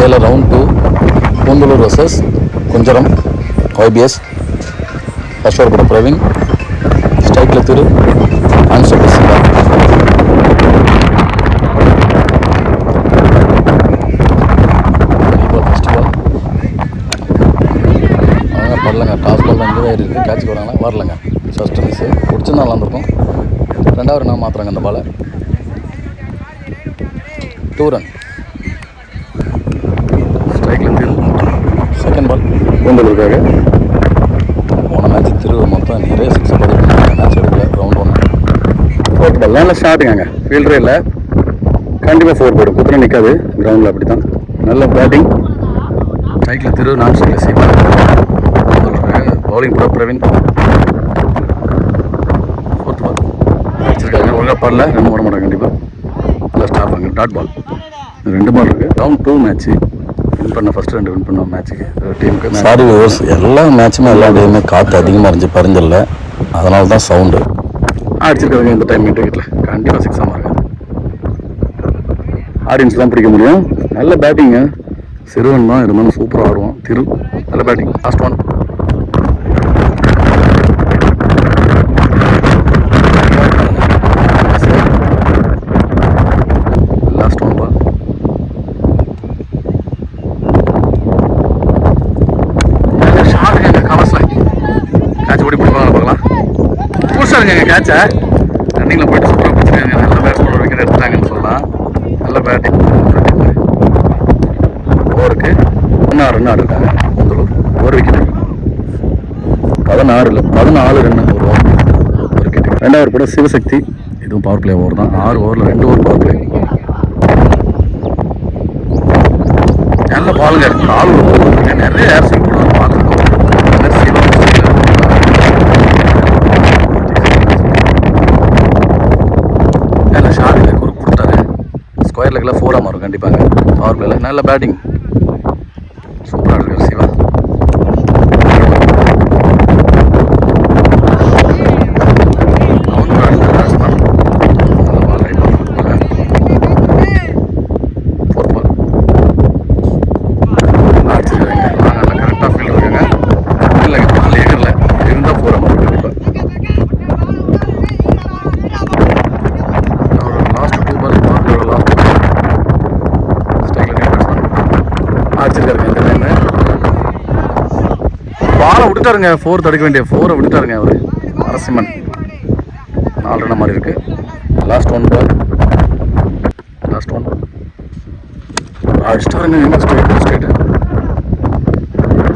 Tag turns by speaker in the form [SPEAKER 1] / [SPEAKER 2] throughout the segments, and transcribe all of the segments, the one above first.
[SPEAKER 1] காலையில் round 2 Poondalur versus Kunjaram OBS. First over கூட பிரவீன், ஸ்ட்ரைக்கில் திரு, ஆன்சர் சிவா. வரலங்க, டாஸ் பால் தான் இங்கே இருக்குது. கேட்ச் போடுறாங்களா வரலங்க. ஃபஸ்ட்டு மிஸ்ஸு பிடிச்சிருந்தா நல்லாயிருக்கும். ரெண்டாவது நான் மாற்றுறாங்க அந்த பாலை. 2 ரன். ஸ்ட்ரைக்கில் திரு. Second ball பூந்தலூருக்காக. போன மேட்ச் திரு மொத்தம் நிறைய 6 பதிவு மேட்ச் எடுக்கல. ரவுண்ட் 1 4th பால் நல்ல ஷாட்டுங்க. ஃபீல்டரே இல்லை, கண்டிப்பாக 4 போய்டும். குதிரை நிற்காது கிரவுண்டில். அப்படி தான் நல்ல பேட்டிங். ஸ்ட்ரைக்கில் திரு, நான் ஸ்ட்ரைக்கில் சீமா. பவுலிங் கூட பிரவீன். 4th பால் வச்சிருக்காங்க. ஒழுங்காக பாடல, 2 போட மாட்டாங்க கண்டிப்பாக. நல்லா ஸ்டாப் பண்ணுங்க. டாட் பால் 2 பால் இருக்குது. ரவுண்ட் 2 மேட்ச்சு வின் பண்ண ஃபஸ்ட்டு 2 வின் பண்ண மேட்ச்சுக்கு டீமுக்கு. சாரி வியூவர்ஸ், எல்லா மேட்சுமே எல்லா டேயுமே காற்று அதிகமாக இருந்துச்சு, பறிஞ்சிடல. அதனால தான் சவுண்டு அடிச்சிருக்காங்க. இந்த டைம் வீட்டில் கண்டிப்பாக 6 இருக்காது. ஆடியன்ஸ் தான் பிடிக்க முடியும். நல்ல பேட்டிங்கு. சிறுவன் தான் இருந்தாலும் சூப்பராக ஆடுவோம். திரு நல்ல பேட்டிங். லாஸ்ட் 1. கேட்சா ரன்னிங்கில் போயிட்டு சூப்பராக பிடிச்சிருக்காங்க. நல்ல பேட்ஸ்மேன் விக்கெட் எடுத்துட்டாங்கன்னு சொல்லலாம். நல்ல பேட்டிங். ஓவருக்கு 16 ரன் ஆடுறாங்க பூந்தலூர். 1 விக்கெட். 14 ரன் ஒரு ஓவர், 1 விக்கெட். 2வது கூட சிவசக்தி. இதுவும் பவர் பிளே ஓவர் தான். 6 ஓவரில் 2 ஓவர் பவர் பிளே. நல்ல பாலுங்க. 4 ஓவர் நிறைய ஏர் சிங் போடுவாங்க. பால் ஸ்கொயர் லெக்கில் 4 வரும் கண்டிப்பாங்க. பவர் பிளேல நல்ல பேட்டிங். சூப்பராக இருக்கு சிவா. பாலை விட்டுட்டாருங்க. 4 தடுக்க வேண்டிய 4 விட்டுட்டாருங்க அவர். நரசிம்மன் 4 ரன் மாதிரி இருக்கு. லாஸ்ட் 1 பால். லாஸ்ட் 1 அடிச்சிட்டாருங்க. எங்க ஸ்ட்ரைட்டு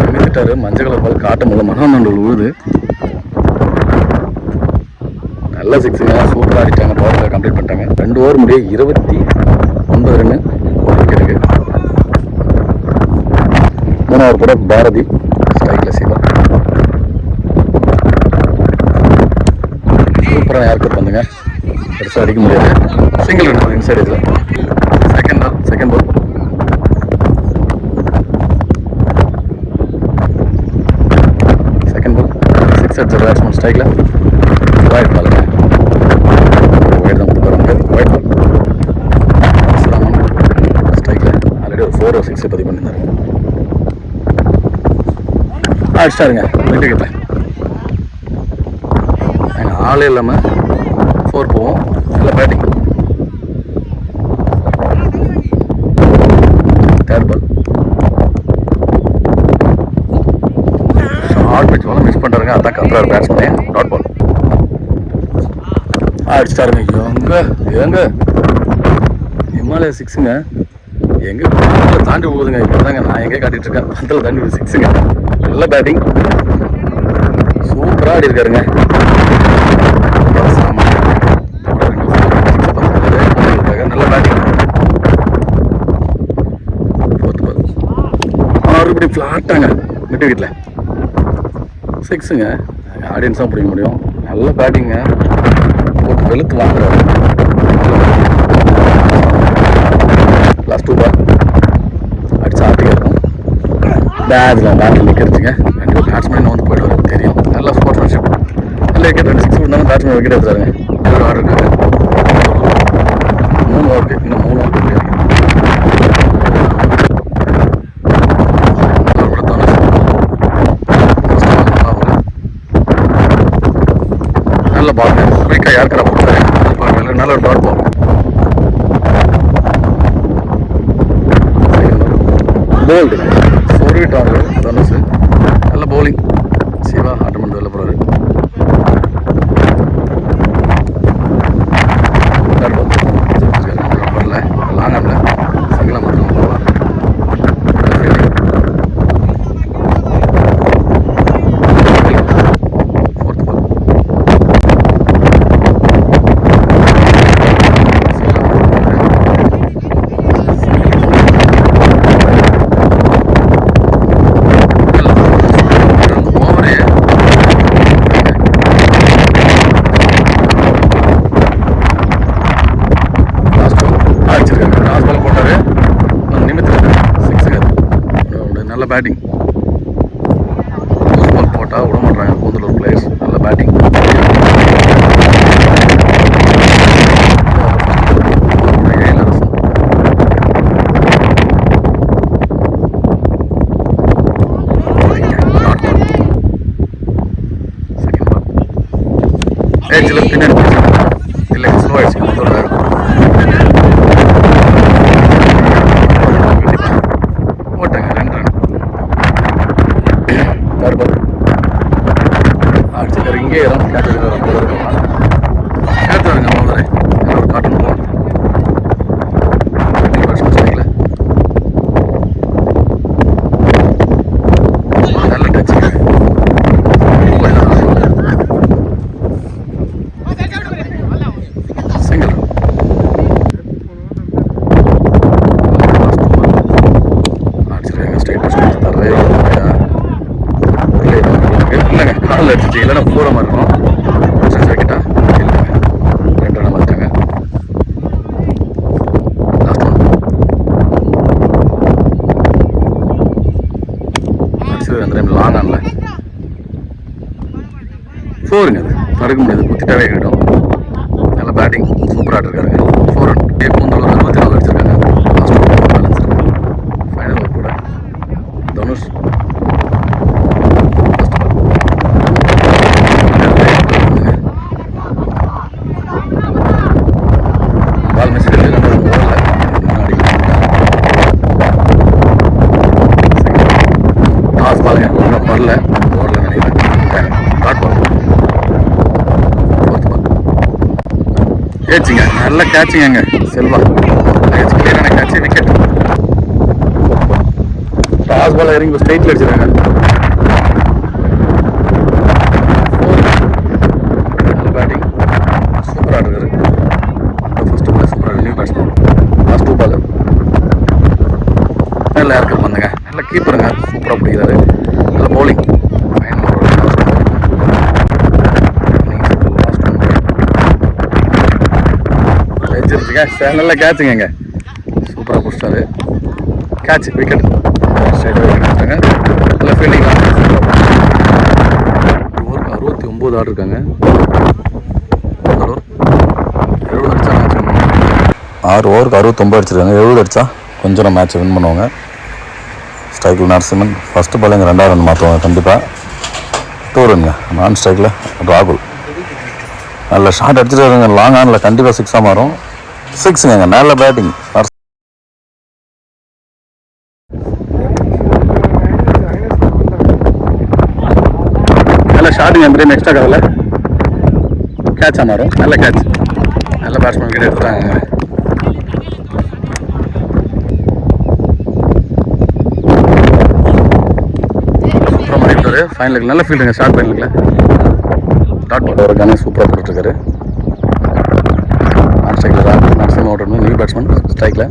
[SPEAKER 1] தங்கிட்டாரு. மஞ்சள் கலர் பால் காட்டும் போது மனநண்டல் உழுது. நல்ல 6ங்க. சூப்பராக ஆடிட்டாங்க. பவர் கம்ப்ளீட் பண்ணிட்டாங்க. 2 ஓவர் முடிய 29 ரன்னு, 1 விக்கெட்டுக்கு. 3வது கூட பாரதி, ஸ்ட்ரைக்கில் சிவா. சூப்பராக யாருக்கு வந்துங்க. பெருசாக அடிக்க முடியாது. சிங்கிள் ரன் இன்சைட் இதில். Second ball. செகண்ட் பால் 6 அடிச்ச பேட்ஸ்மேன் ஸ்ட்ரைக்கில். ஒயிட் பாலுங்க. ஒயிட் தான் கொடுக்குறாங்க. Wide ball. ஸ்ட்ரைக்கில் ஆல்ரெடி ஒரு 4 6 பதிவு பண்ணியிருந்தாரு. அடிச்சிட்டாருங்க விக்கெட்டில். எங்கள் ஆளே இல்லாமல் 4 போவோம். நல்ல batting. 3rd ball. Short pitch ball miss பண்ணுறாருங்க. அதான் கத்துறாரு பேட்ஸ்மேனே. Dot ball அடிச்சிட்டாருங்க. எங்க இமாலயா 6ங்க. எங்கே பந்தில் தாண்டி போகுதுங்க. இப்போ தாங்க நான் எங்கே காட்டிகிட்டு இருக்கேன். பந்தில் தாண்டி 6ங்க. நல்ல பேட்டிங். சூப்பராக ஆடி இருக்காருங்க. நல்ல பேட்டிங். 4th பால். மறுபடியும் ஃப்ளாட்டாங்க. மிட் விக்கெட்டில் 6ங்க. ஆடியன்ஸ் தான் பிடிக்க முடியும். நல்ல பேட்டிங்க. போட்டு வெளுத்து வாங்குறாரு. லாஸ்ட் 2 பால் அடிச்சு ஆட்டியாக இருக்கும். பேட்டில் நிற்கிறதுங்க. 2 பேட்ஸ்மேன் வந்து போய்ட்டு வர தெரியும். நல்ல ஸ்போர்ட்ஸ்மேன்ஷிப். நல்ல விக்கெட். 2 6 விட்டாலும் பேட்ஸ்மேன் விக்கெட் எடுத்துறாருங்க. ஒரு ஆர்டர் இருக்காங்க. 3 ஓவருக்கு இன்னும் 3 ஓவர் நல்ல பால் குயிக்காக யாருக்கிற போட்டாரு நல்ல ஒரு டாட் பால். போல்டு 4 விக்கெட் ஆகுது தனுஷ். நல்ல பவுலிங். சிவா ஆட்டம் பண்ணி வெளில போகிறாரு. வரல லாங் ஆம்ல சங்கலாம் மட்டும் போகலாம். நல்ல பேட்டிங். பால் போட்டால் விட மாட்டாங்க கூந்தலூர் பிளேயர்ஸ். நல்ல பேட்டிங். ஏஜில் பின்னாடி இல்லை ஸ்லோ ஆயிடுச்சு. போட்டாங்க 2 ரன். அடிச்சுக்காரு இங்கே தான் கேட்ச் எடுக்கிறாங்க. கேட்ச் வருங்க முதல்ல ஒரு காட்டன் போகும். நல்ல டச் சிங்கிள். அடிச்சிருக்காங்க ஸ்ட்ரைட் பர்சன்ட் தரவே இல்லைங்க. காலில் அடிச்சிச்சு இல்லைன்னா போகிற மாதிரி இருக்கும். விக்கெட்டா இல்லைங்க 2 ரன் பார்த்துட்டாங்க. லாஸ்ட் ஒன் அடிச்சது அந்த டைம் லாங் ஆனல 4ங்க. அது தடுக்க முடியாது. குத்திட்டாவே கிட்டும். நல்ல பேட்டிங் சூப்பராக இருக்காருங்க. 4 ரன். கூந்தலூர் 64 அடிச்சிருக்காங்க. Last over balance final over கூட தனுஷ். பால் மிஸ் எடுத்து நம்ம ஓடல முன்னாடி லாஸ்ட் பாருங்க ஒன்றும் வரல ஓடல நினைக்கிறேன். டாட் பால் 4th பால் கேட்சிங்க. நல்ல கேட்சிங்க செல்வா. கிளியரான கேட்சி விக்கெட். லாஸ்ட் பால் இறங்கி ஸ்ட்ரைட்டில் அடிச்சிருக்காங்க. நல்ல பேட்டிங் சூப்பராக இருக்குது. ஃபர்ஸ்ட் பால் சூப்பராக நியூ பேட்ஸ்மேன். லாஸ்ட் 2 பால் நல்ல யாருக்கு வந்தாங்க. நல்ல கீப்பருங்க சூப்பராக பிடிக்கிறாரு. நல்ல பவுலிங். நல்ல கேட்சுங்க. சூப்பராக பிடிச்சிட்டாரு. Catch wicket. ஸ்ட்ரைட்டாக விக்கெட் வச்சுட்டாங்க. நல்ல ஃபீல்டிங். ஓவருக்கு 69 ஆடு இருக்காங்க. 70 அடிச்சா மேட்ச் வின் பண்ணுவாங்க. 6 ஓவருக்கு 69 அடிச்சிருக்காங்க. 70 அடித்தா கொஞ்சம் மேட்ச் வின் பண்ணுவாங்க. ஸ்ட்ரைக்கில் நரசிம்மன் ஃபஸ்ட்டு பால் இங்கே 2வது ரன் மாற்றுவாங்க கண்டிப்பாக. 2 ரன்ங்க. நான் ஸ்ட்ரைக்கில் ராகுல் நல்ல ஷாட் அடிச்சிருக்காங்க. லாங் ஆனில் கண்டிப்பாக 6ஆக மாறும். 6ங்க. நல்ல பேட்டிங். நல்ல ஷாட்டுங்க. அந்த டைம் எக்ஸ்ட்ரா கவலை கேட்சாக மாறும். நல்ல கேட்ச். நல்ல பேட்ஸ்மேன் கிட்ட எடுத்துட்டாங்க. சூப்பராக மாறிவிட்டாரு. ஃபைனலுக்கு நல்ல ஃபீல்டுங்க. ஷார்ட் ஃபைனலுக்குல டாட் பால் ஒரு கண்ணே சூப்பராக போட்டுருக்காரு. நான் ஸ்ட்ரைக்கில் ராகுல் நரசிம்மன் ஓட்டணும். நியூ பேட்ஸ்மேன் ஸ்ட்ரைக்கில்.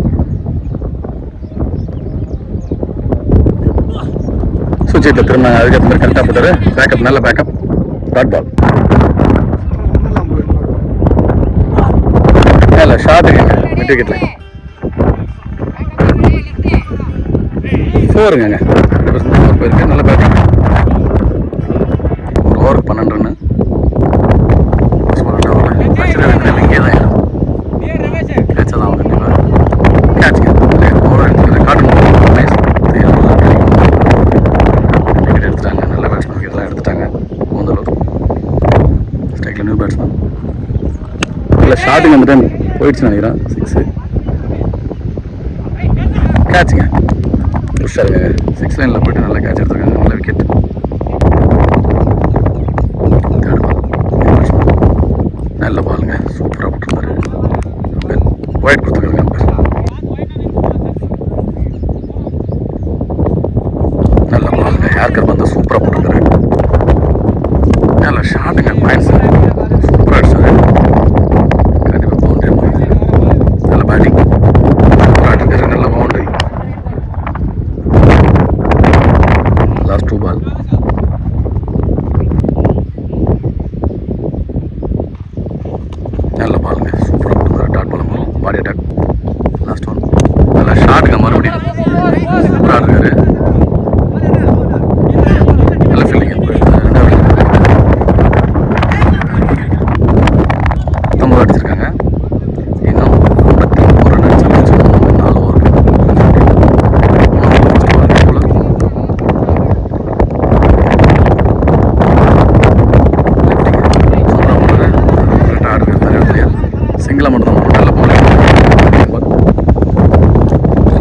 [SPEAKER 1] சுவிட்சில் திரும்பினாங்க. அதுக்கேற்ற மாதிரி கரெக்டாக போட்டார். பேக்கப் நல்ல பேக்கப். டாட் பால் இல்லை ஷார்ட்டுங்க. மிட் விக்கெட்டில் 4ங்க. போயிருக்கு. நல்ல பேட்டிங். ஒரு ஓவருக்கு 12 ரன்னு. இங்கே தான் கேட்சா தான் அவங்க கண்டிப்பாக கேட்சுங்க. ஓவர் காட்டன் விக்கெட் எடுத்துட்டாங்க. நல்ல பேட்ஸ்மேன் விக்கெட்லாம் எடுத்துட்டாங்க. கூந்தலூர் ஸ்ட்ரைக்கில் நியூ பேட்ஸ்மேன். ஷாட்டுங்க அந்த டைம் போயிடுச்சுன்னு நினைக்கிறேன். 6 கேட்சுங்க. உஷாருங்க. 6 லைனில் போயிட்டு நல்லா கேட்ச் எடுத்துருக்காங்க. நல்ல விக்கெட். நல்ல பாலுங்க. சூப்பராக போட்டுருந்தாரு. ஒயிட் கொடுத்துருக்காங்க. நல்ல பாலுங்க. யார்கர் வந்து சூப்பராக போட்டுருக்காரு. நல்ல ஷாட்டுங்க. பாயிண்ட்ஸ் சூப்பராக அடிச்சாரு. கண்டிப்பாக பவுண்டரி. நல்ல பேட்டிங். சூப்பராக அடிச்சிருக்காரு. நல்ல பவுண்டரி. Last 2 ball. நல்ல பாலுங்க. சூப்பராக போட்டுருந்தாரு. டாட் பால் வரும். பாடி அட்டாக். லாஸ்ட் 1. நல்ல ஷாட்டுங்க. மறுபடியும் சூப்பராக இருக்காரு. நல்ல ஃபீல்டிங். அடிச்சிருக்காங்க. இன்னும் 51 ரன் அடிச்சு 4 ஓவருக்கு. சிங்கிளாக மட்டும் தான் நல்ல போல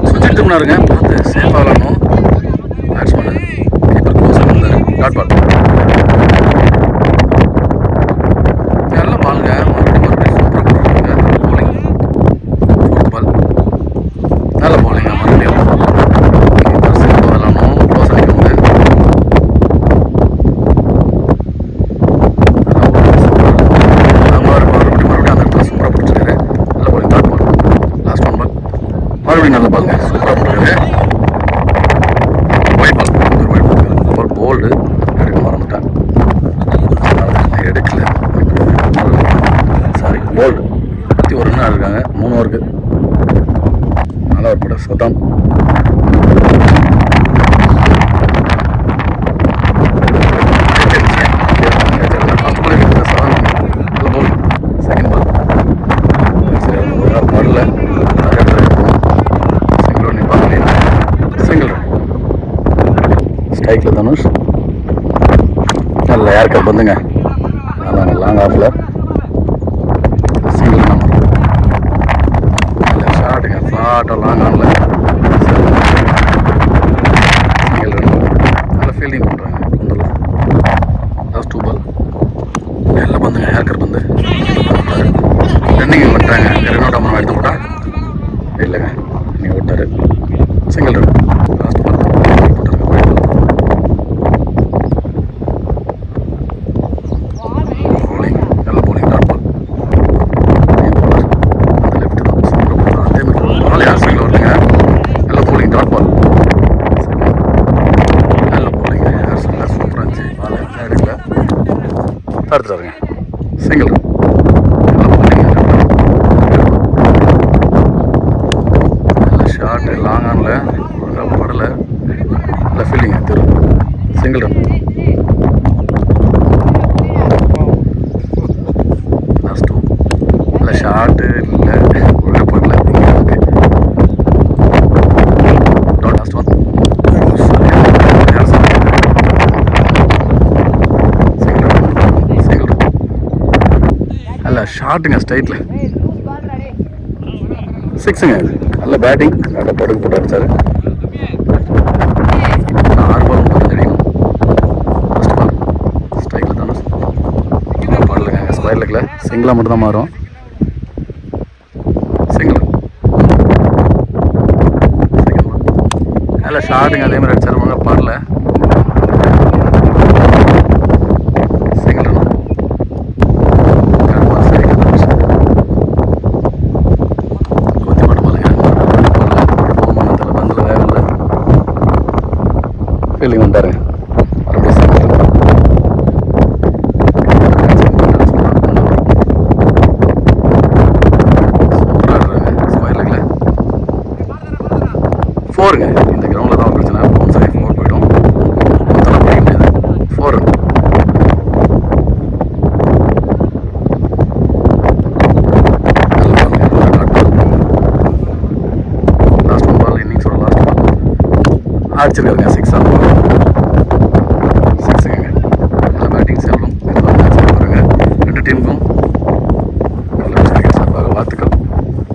[SPEAKER 1] சுற்றிட்டு முன்னாருங்க. பார்த்து சேஃபாக விளாடணும். பேட்ஸ்மேன் கீப்பர் க்ளோஸாக இருந்தார். Dot ball. நல்ல பாலுங்க. மறுபடியும் சூப்பராக போட்டுருக்காங்க. போலிங். 4th ball. நல்ல போலிங்க. மறுபடியும் கீப்பர் சேஃபாக விளாடணும். க்ளோஸ் ஆகிக்கோங்க. மறுபடியும் நல்ல பாலுங்க. சூப்பராக போட்டுருக்காரு. White ball. ஒரு போல்டு எடுக்க மறந்துட்டேன். எடுக்கல. Sorry, bolt. 51 ரன் இருக்காங்க. 3 ஓவருக்கு. நல்லா ஒரு படம் சதம். நல்ல போல். Second ball. வரல. Single run. ஸ்ட்ரைக்கில் தனுஷ். நல்ல யார்கர் வந்துங்க. நல்லா லாங் ஆஃபில் சிங்கிள் நம்பர். நல்ல ஷாட்டுங்க. ஃப்ளாட்டாக லாங் ஆனில் சிங்கிள் ரன். நல்ல ஃபீல்டிங் பண்ணுறாங்க. வந்துடலாம். Last 2 ball. நல்ல பந்துங்க. யார்கர் பந்து ரன்னிங் பண்ணுறாங்க. ரன் அவுட் அம்மா எடுத்து போட்டா இல்லைங்க. நீ விட்டாரு. Single run. லாஸ்ட் பால் போட்டாருங்க. போலிங். நல்ல போலிங். Dot ball. போலார் அந்த லெஃப்ட் தான் சூப்பராக போட்டார். அதே மாதிரி பால் யார் சைடில் வருதுங்க. நல்ல போலிங். Dot ball. நல்ல போலிங்க. யார் சைடில் சூப்பராக இருந்துச்சு. பால் எடுக்கல. தடுத்துட்டாருங்க. Single run. நல்ல போலிங். ஷார்ட் லாங் ஆனில் ஒழுங்காக படலை. நல்ல ஃபீல்டிங். திரு சிங்கிள் ரன். லாஸ்ட் 2. நல்ல ஷார்ட்டு இல்லை. ஒழுங்காக போடல. லாஸ்ட் 1. Single run. நல்ல ஷார்ட்டுங்க. ஸ்ட்ரைட்டில் 6ங்க. நல்ல பேட்டிங். நல்ல படுக்கு போட்டு அடிச்சாரு. 6 பால் 35 அடிக்கணும். First ball. ஸ்ட்ரைக்கில் தானே பாடலுங்க. ஸ்கொயர் லெக்கில் சிங்கிளாக மட்டும் தான் மாறும். சிங்கிள். Second ball. நல்ல ஷாட்டுங்க. அதே மாதிரி அடிச்சாருவாங்க. பாடல. Single run. ஃபீல்டிங் வந்துட்டாரு. மறுபடியும் சிங்கிள். சூப்பராக இருக்காங்க. ஸ்கொயர் லெக்கில் 4ங்க. இந்த கிரவுண்டில் தான் பிரச்சனை. பவுன்ஸ் ஆகி 4 போய்டும். மொத்தம் பிடிக்க முடியாது. 4 ரன். லாஸ்ட் 1 பால். இன்னிங்ஸோட லாஸ்ட் பால் அடிச்சிருக்காருங்க. 6 ஆகும்.